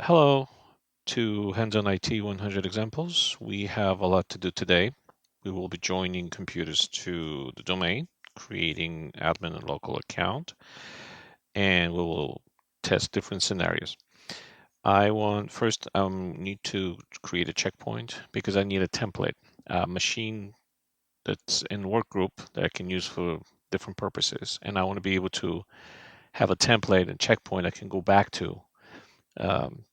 Hello to Hands-on IT 100 Examples. We have a lot to do today. We will be joining computers to the domain, creating admin and local account, and we will test different scenarios. First, need to create a checkpoint because I need a template, a machine that's in work group that I can use for different purposes. And I want to be able to have a template and checkpoint I can go back um,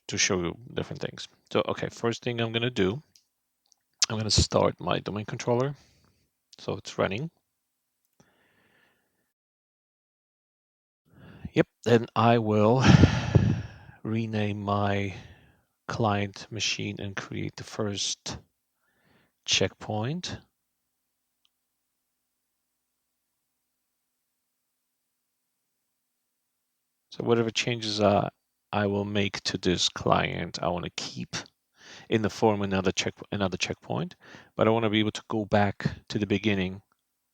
to show you different things. So, okay, first thing I'm going to do, I'm going to start my domain controller. So it's running. Yep, then I will rename my client machine and create the first checkpoint. So whatever changes I will make to this client, I want to keep in the form another checkpoint, but I want to be able to go back to the beginning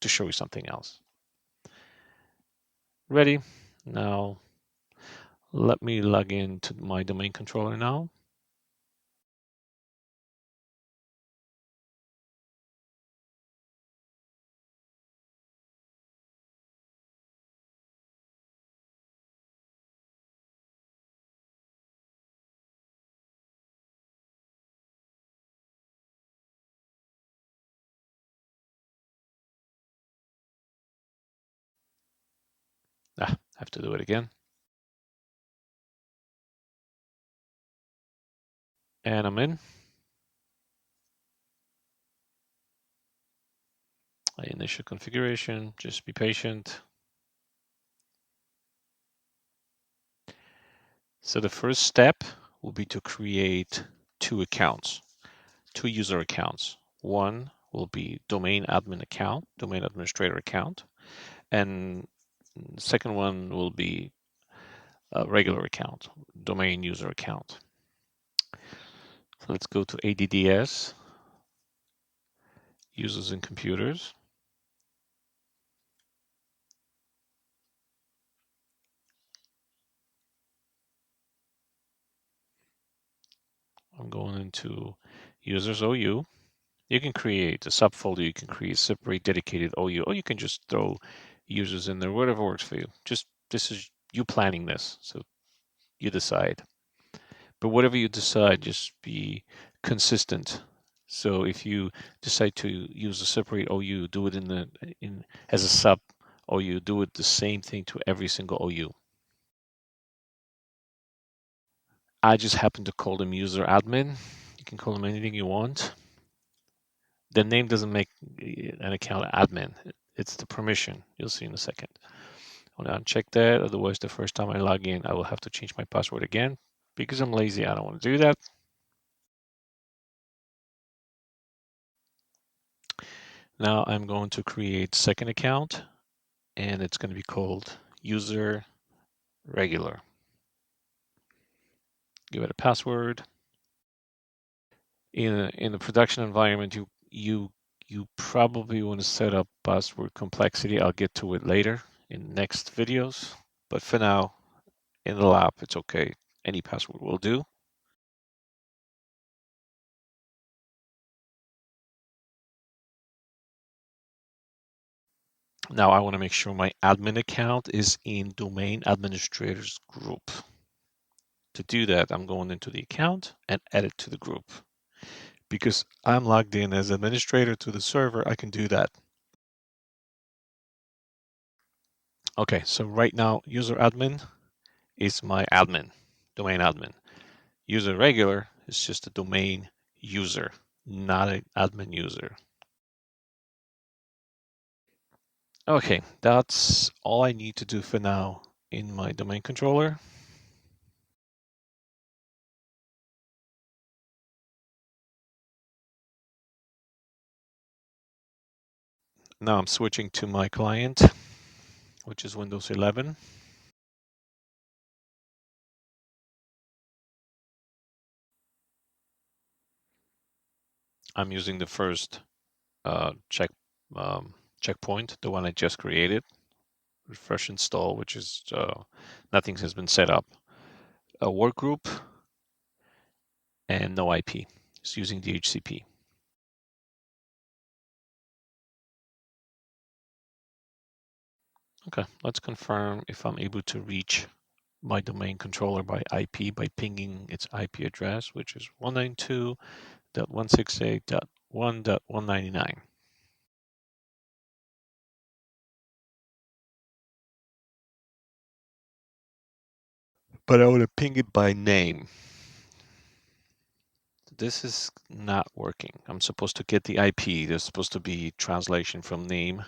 to show you something else. Ready? Now let me log into my domain controller now. Have to do it again. And I'm in. Initial configuration, just be patient. So the first step will be to create two accounts, two user accounts. One will be domain admin account, domain administrator account, and the second one will be a regular account, domain user account. So let's go to ADDS, users and computers. I'm going into users OU. You can create a subfolder, you can create separate dedicated OU, or you can just throw users in there, whatever works for you. Just this is you planning this, so you decide. But whatever you decide, just be consistent. So if you decide to use a separate OU, do it in as a sub OU, do it the same thing to every single OU. I just happen to call them user admin. You can call them anything you want. The name doesn't make an account admin. It's the permission. You'll see in a second. I want to uncheck that. Otherwise, the first time I log in, I will have to change my password again. Because I'm lazy, I don't want to do that. Now I'm going to create second account, and it's going to be called user regular. Give it a password. In the production environment, you probably want to set up password complexity. I'll get to it later in next videos. But for now, in the lab, it's okay. Any password will do. Now I want to make sure my admin account is in domain administrators group. To do that, I'm going into the account and edit to the group. Because I'm logged in as administrator to the server, I can do that. Okay, so right now, user admin is my admin, domain admin. User regular is just a domain user, not an admin user. Okay, that's all I need to do for now in my domain controller. Now I'm switching to my client, which is Windows 11. I'm using the first checkpoint, the one I just created. Refresh install, which is nothing has been set up. a work group and no IP. It's using DHCP. Okay, let's confirm if I'm able to reach my domain controller by IP by pinging its IP address, which is 192.168.1.199. But I want to ping it by name. This is not working. I'm supposed to get the IP. There's supposed to be translation from name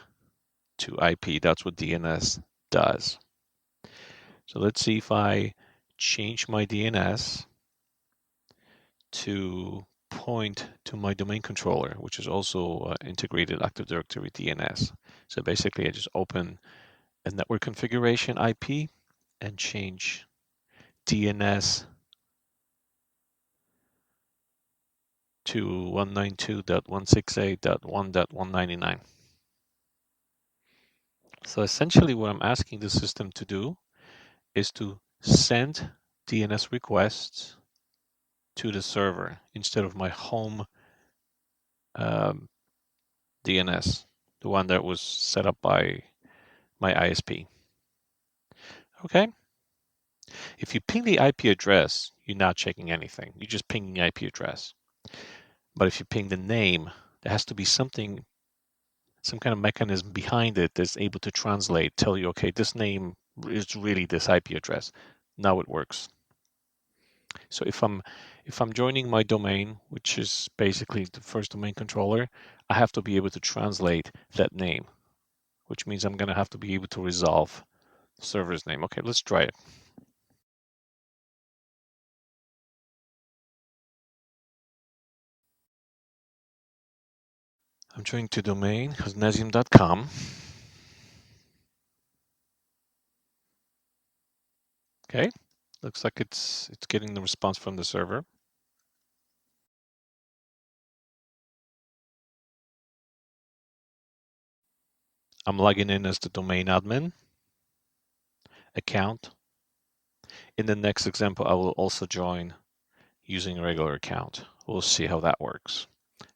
to IP. That's what DNS does. So let's see if I change my DNS to point to my domain controller, which is also integrated Active Directory DNS. So basically, I just open a network configuration IP and change DNS to 192.168.1.199. So essentially what I'm asking the system to do is to send DNS requests to the server instead of my home DNS, the one that was set up by my ISP. Okay. If you ping the IP address, you're not checking anything. You're just pinging the IP address. But if you ping the name, there has to be something, some kind of mechanism behind it that's able to translate, tell you, okay, this name is really this IP address. Now it works. So if I'm joining my domain, which is basically the first domain controller, I have to be able to translate that name, which means I'm going to have to be able to resolve the server's name. Okay, let's try it. I'm joining to domain hasnesium.com. Okay, looks like it's getting the response from the server. I'm logging in as the domain admin account. In the next example, I will also join using a regular account. We'll see how that works.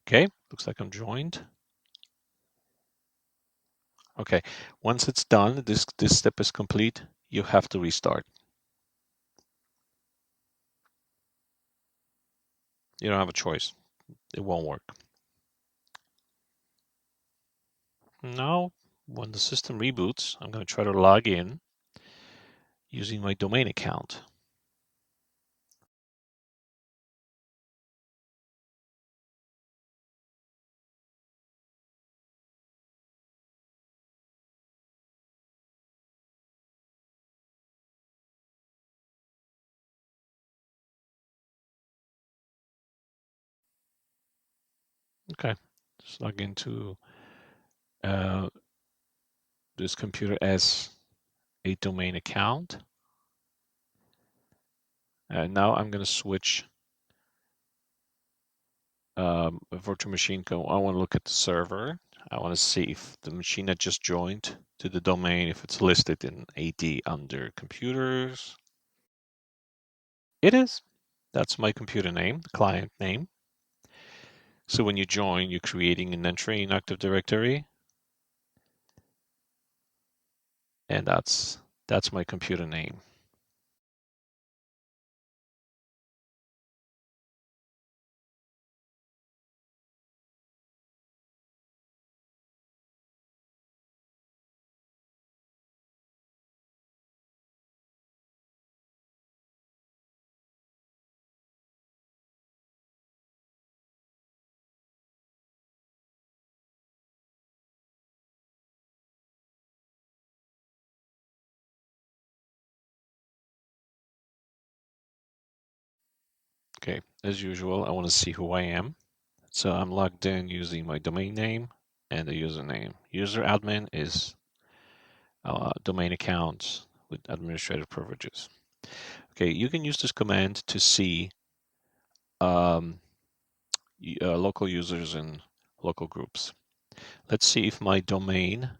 Okay, looks like I'm joined. Okay, once it's done, this step is complete, you have to restart. You don't have a choice. It won't work. Now, when the system reboots, I'm going to try to log in using my domain account. Okay, just log into this computer as a domain account. And now I'm going to switch a virtual machine. I want to look at the server. I want to see if the machine that just joined to the domain, if it's listed in AD under computers. It is. That's my computer name, the client name. So when you join, you're creating an entry in Active Directory. And that's my computer name. Okay, as usual, I want to see who I am. So I'm logged in using my domain name and the username. User admin is domain account with administrative privileges. Okay, you can use this command to see um, local users and local groups. Let's see if my domain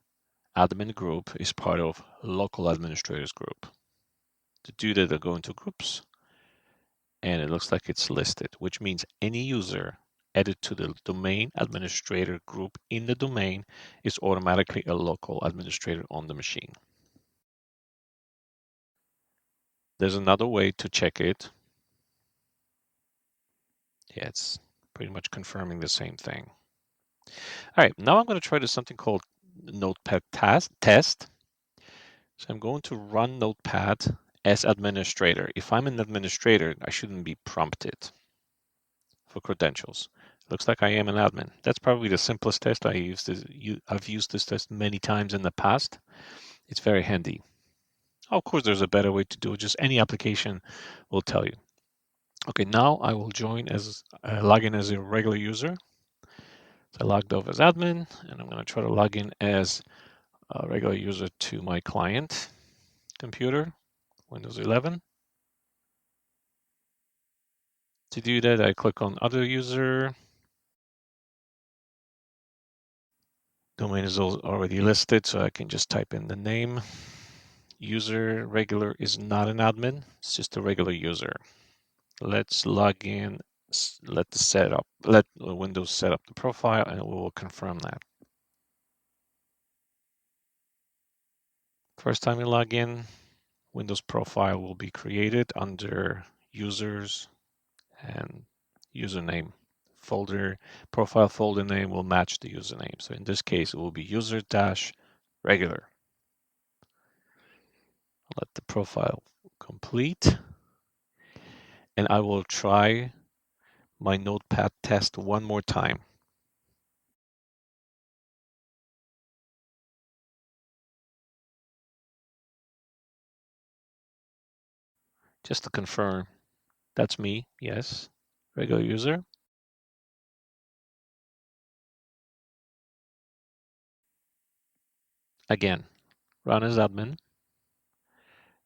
admin group is part of local administrators group. To do that, I go into groups and it looks like it's listed, which means any user added to the domain administrator group in the domain is automatically a local administrator on the machine. There's another way to check it. Yeah, it's pretty much confirming the same thing. All right, now I'm going to try to something called Notepad test. So I'm going to run Notepad as administrator. If I'm an administrator, I shouldn't be prompted for credentials. Looks like I am an admin. That's probably the simplest test I used. I've used this test many times in the past. It's very handy. Of course, there's a better way to do it. Just any application will tell you. Okay, now I will log in as a regular user. So I logged off as admin, and I'm going to try to log in as a regular user to my client computer, Windows 11. To do that, I click on Other User. Domain is already listed, so I can just type in the name. User regular is not an admin, it's just a regular user. Let's log in, let Windows set up the profile, and we will confirm that. First time you log in, Windows profile will be created under users and username. Profile folder name will match the username. So in this case, it will be user-regular. Let the profile complete, and I will try my Notepad test one more time. Just to confirm, that's me, yes, regular user. Again, run as admin.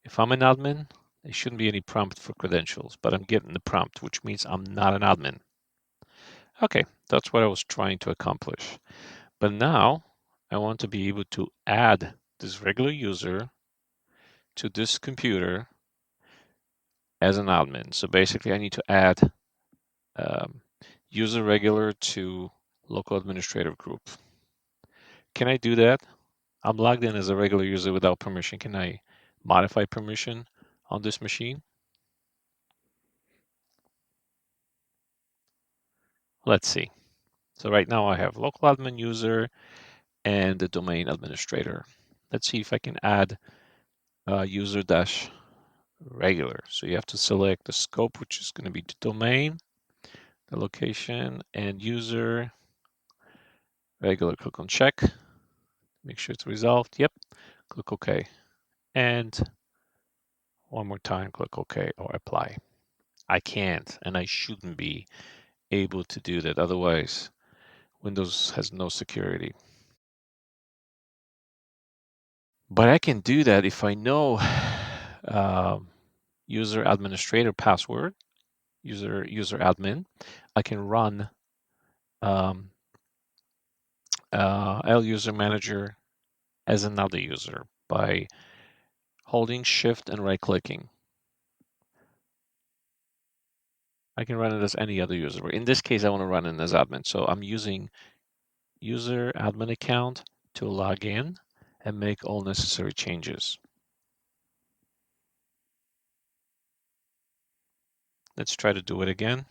If I'm an admin, there shouldn't be any prompt for credentials, but I'm getting the prompt, which means I'm not an admin. Okay, that's what I was trying to accomplish. But now I want to be able to add this regular user to this computer as an admin. So basically I need to add user regular to local administrative group. Can I do that? I'm logged in as a regular user without permission. Can I modify permission on this machine? Let's see. So right now I have local admin user and the domain administrator. Let's see if I can add user dash regular. So you have to select the scope, which is going to be the domain, the location, and user regular. Click on check. Make sure it's resolved. Yep. Click OK. And one more time, click OK or apply. I can't and I shouldn't be able to do that. Otherwise, Windows has no security. But I can do that if I know user administrator password, user admin. I can run L user manager as another user by holding shift and right clicking. I can run it as any other user. In this case, I want to run it as admin. So I'm using user admin account to log in and make all necessary changes. Let's try to do it again.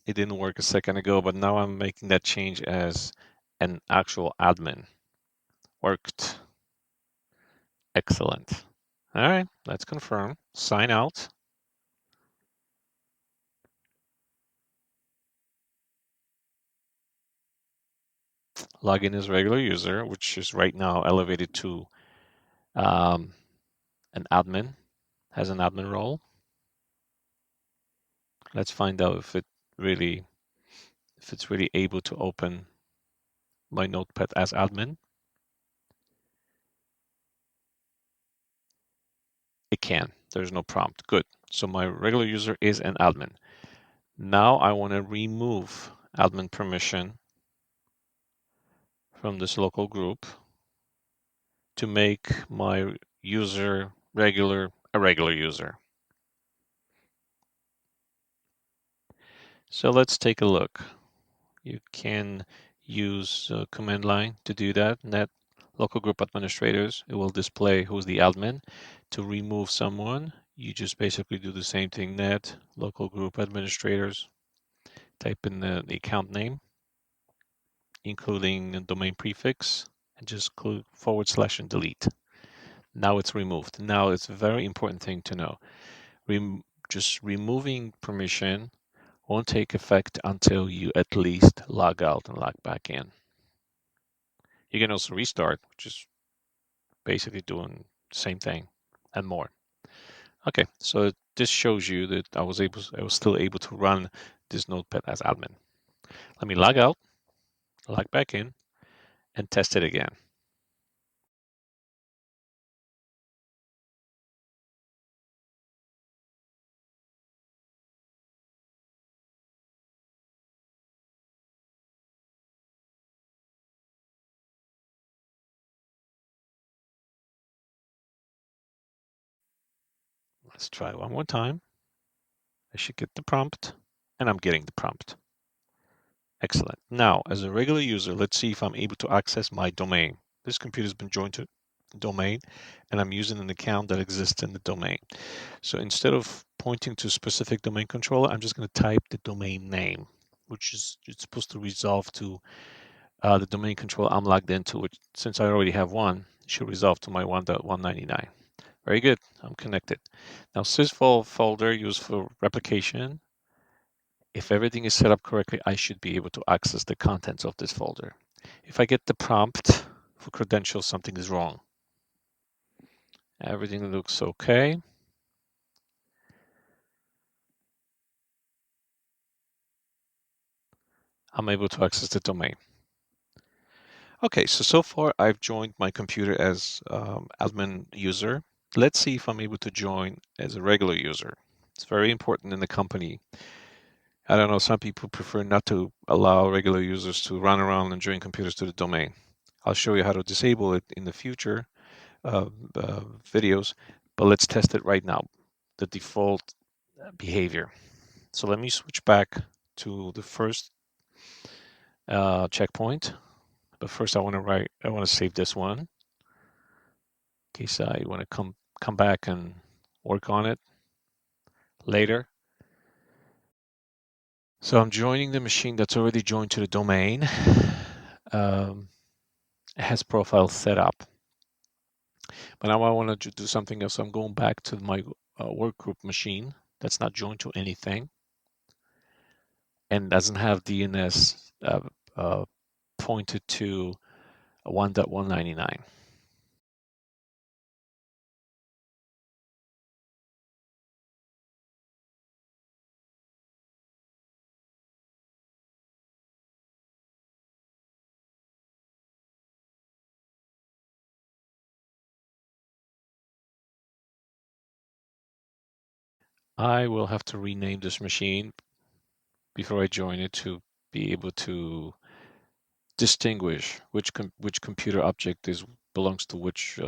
It didn't work a second ago, but now I'm making that change as an actual admin. Worked. Excellent. All right, let's confirm. Sign out. Login as regular user, which is right now elevated to an admin, has an admin role. Let's find out if it's really able to open my notepad as admin. It can. There's no prompt. Good. So my regular user is an admin. Now I want to remove admin permission from this local group. to make my user a regular user. So let's take a look. You can use command line to do that. Net local group administrators. It will display who's the admin. To remove someone, you just basically do the same thing. Net local group administrators. Type in the account name, including a domain prefix, and just click / and delete. Now it's removed. Now it's a very important thing to know. Just removing permission won't take effect until you at least log out and log back in. You can also restart, which is basically doing the same thing and more. Okay, so this shows you that I was still able to run this notepad as admin. Let me log out, log back in, and test it again. Let's try one more time. I should get the prompt, and I'm getting the prompt. Excellent. Now, as a regular user, let's see if I'm able to access my domain. This computer's been joined to the domain, and I'm using an account that exists in the domain. So instead of pointing to a specific domain controller, I'm just going to type the domain name, which is it's supposed to resolve to the domain controller I'm logged into, which since I already have one, it should resolve to my 1.199. Very good. I'm connected. Now, sysvol folder used for replication. If everything is set up correctly, I should be able to access the contents of this folder. If I get the prompt for credentials, something is wrong. Everything looks okay. I'm able to access the domain. Okay, so far I've joined my computer as admin user. Let's see if I'm able to join as a regular user. It's very important in the company. I don't know, some people prefer not to allow regular users to run around and join computers to the domain. I'll show you how to disable it in the future videos, but let's test it right now, the default behavior. So let me switch back to the first checkpoint. But first I want to save this one in case I want to come back and work on it later. So I'm joining the machine that's already joined to the domain. It has profile set up. But now I want to do something else. I'm going back to my workgroup machine that's not joined to anything and doesn't have DNS pointed to 1.199. I will have to rename this machine before I join it to be able to distinguish which computer object belongs to which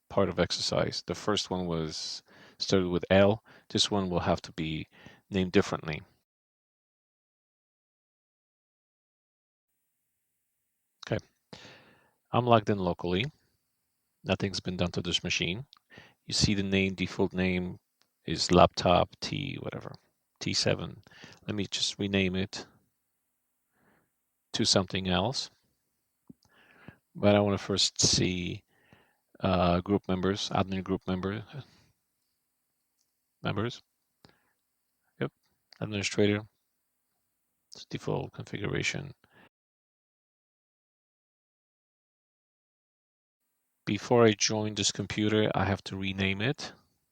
part of exercise. The first one was started with L. This one will have to be named differently. Okay, I'm logged in locally. Nothing's been done to this machine. You see the default name is laptop T whatever, T7. Let me just rename it to something else. But I want to first see group members, admin group members. Yep, administrator, it's default configuration. Before I join this computer, I have to rename it.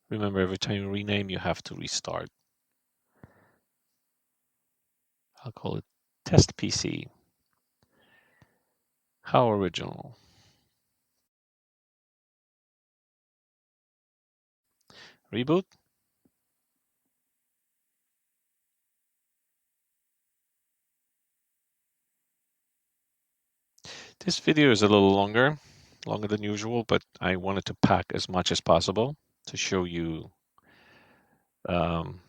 Remember, every time you rename, you have to restart. I'll call it test PC. How original. Reboot. This video is a little longer. longer than usual, but I wanted to pack as much as possible to show you um,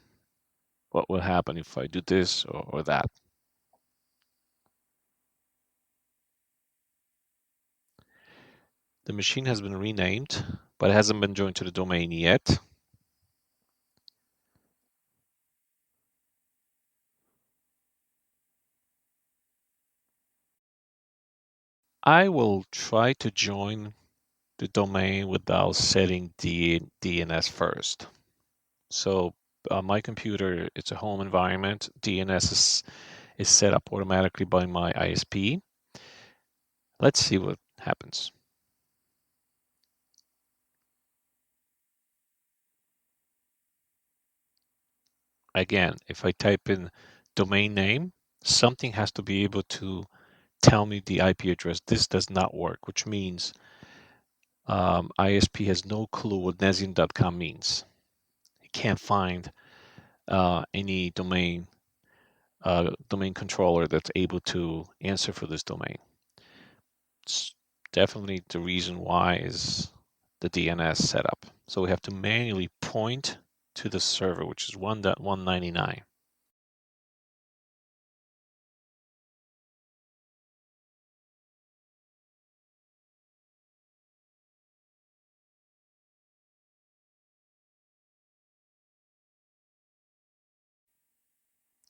what will happen if I do this or that. The machine has been renamed, but it hasn't been joined to the domain yet. I will try to join the domain without setting the DNS first. So my computer, it's a home environment. DNS is set up automatically by my ISP. Let's see what happens. Again, if I type in domain name, something has to be able to tell me the IP address. This does not work, which means ISP has no clue what Nezium.com means. It can't find any domain controller that's able to answer for this domain. It's definitely the reason why is the DNS setup. So we have to manually point to the server, which is 1.199.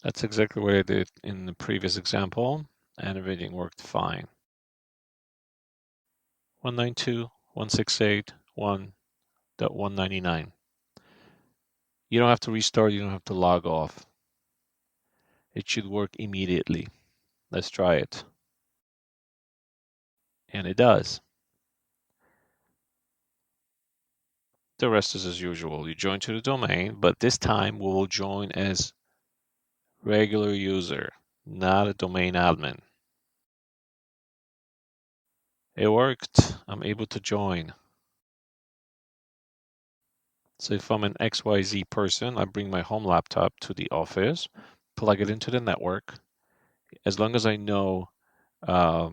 That's exactly what I did in the previous example, and everything worked fine. 192.168.1.199. You don't have to restart, you don't have to log off. It should work immediately. Let's try it. And it does. The rest is as usual. You join to the domain, but this time we will join as regular user, not a domain admin. It worked. I'm able to join. So if I'm an XYZ person, I bring my home laptop to the office, plug it into the network. As long as I know uh,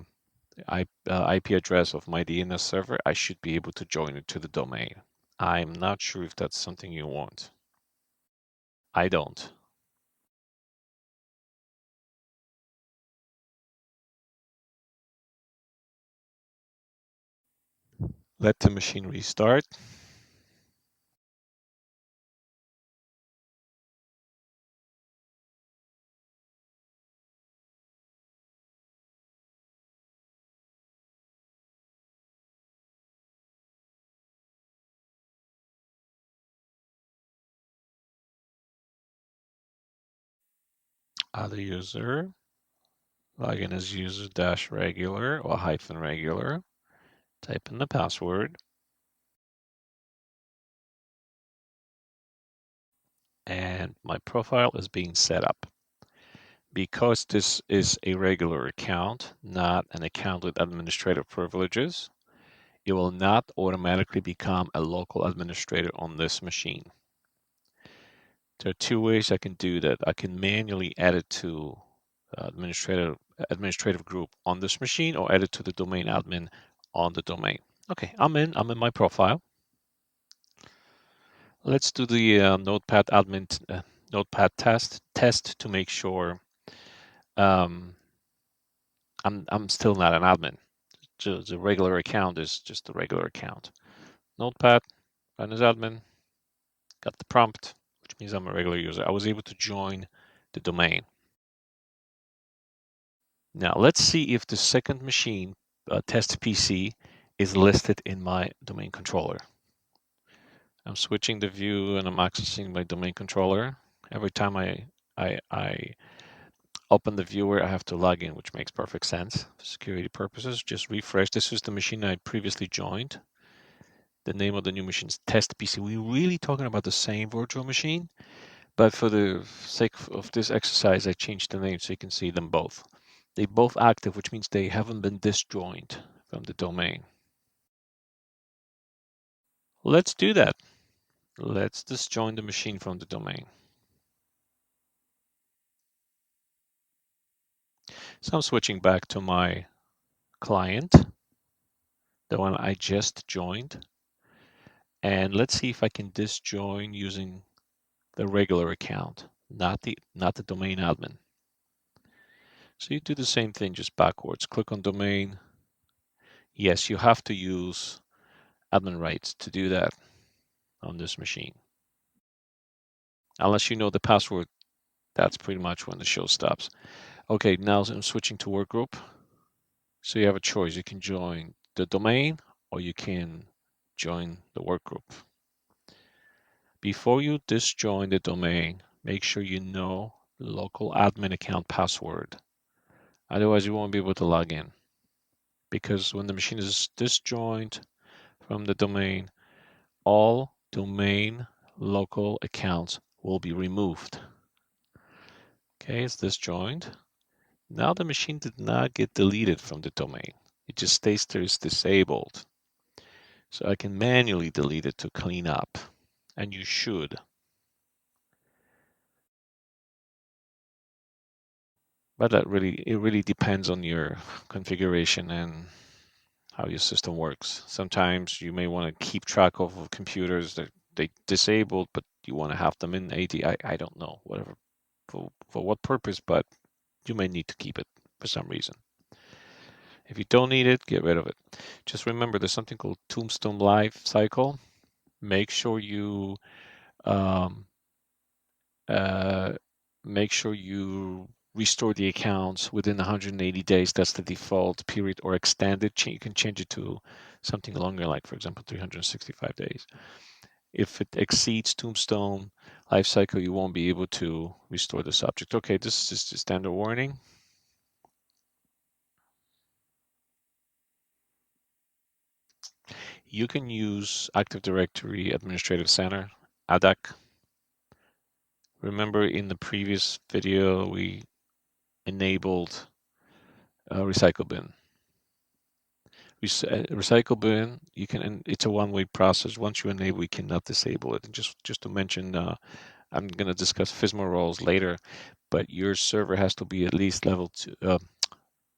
IP address of my DNS server, I should be able to join it to the domain. I'm not sure if that's something you want. I don't. Let the machine restart. Other user, login as user dash regular or hyphen regular. Type in the password. And my profile is being set up. Because this is a regular account, not an account with administrative privileges, it will not automatically become a local administrator on this machine. There are two ways I can do that. I can manually add it to administrative group on this machine or add it to the domain admin on the domain. Okay, I'm in my profile. Let's do the Notepad admin Notepad test to make sure um, I'm still not an admin. The regular account is just a regular account. Notepad, run as admin, got the prompt, which means I'm a regular user. I was able to join the domain. Now let's see if the second machine, test PC, is listed in my domain controller. I'm switching the view and I'm accessing my domain controller. Every time I open the viewer, I have to log in, which makes perfect sense for security purposes. Just refresh. This is the machine I previously joined. The name of the new machine is test PC. We're really talking about the same virtual machine, but for the sake of this exercise, I changed the name so you can see them both. They both active, which means they haven't been disjoined from the domain. Let's do that. Let's disjoin the machine from the domain. So I'm switching back to my client. the one I just joined. And let's see if I can disjoin using the regular account, not the domain admin. So you do the same thing, just backwards. Click on domain. Yes, you have to use admin rights to do that on this machine. Unless you know the password, that's pretty much when the show stops. Okay, now I'm switching to workgroup. So you have a choice. You can join the domain or you can join the workgroup. Before you disjoin the domain, make sure you know the local admin account password. Otherwise, you won't be able to log in. Because when the machine is disjoined from the domain, all domain local accounts will be removed. Okay, it's disjoined. Now the machine did not get deleted from the domain. It just stays there as disabled. So I can manually delete it to clean up. And you should. But it really depends on your configuration and how your system works. Sometimes you may want to keep track of computers that they disabled, but you want to have them in AD. I don't know, whatever, for what purpose, but you may need to keep it for some reason. If you don't need it, get rid of it. Just remember there's something called Tombstone life cycle. Make sure you um, uh, make sure you restore the accounts within 180 days. That's the default period, or extended. You can change it to something longer, like for example 365 days. If it exceeds Tombstone lifecycle, you won't be able to restore the subject. Okay, this is just a standard warning. You can use Active Directory Administrative Center, ADAC. Remember in the previous video, we enabled Recycle Bin. Recycle bin, you can, and it's a one-way process. Once you enable, you cannot disable it. And just to mention, I'm going to discuss FSMA roles later, but your server has to be at least level 2.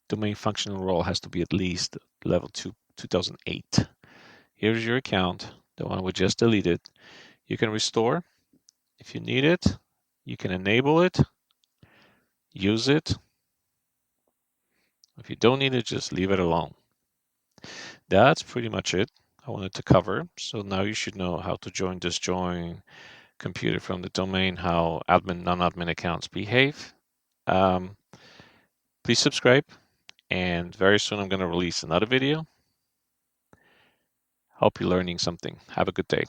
Domain functional role has to be at least level 2, 2008. Here's your account, the one we just deleted. You can restore if you need it. You can enable it, use it. If you don't need it, just leave it alone. That's pretty much it I wanted to cover. So now you should know how to disjoin computer from the domain, how admin, non-admin accounts behave. Um, please subscribe, and very soon I'm going to release another video. Hope you're learning something. Have a good day.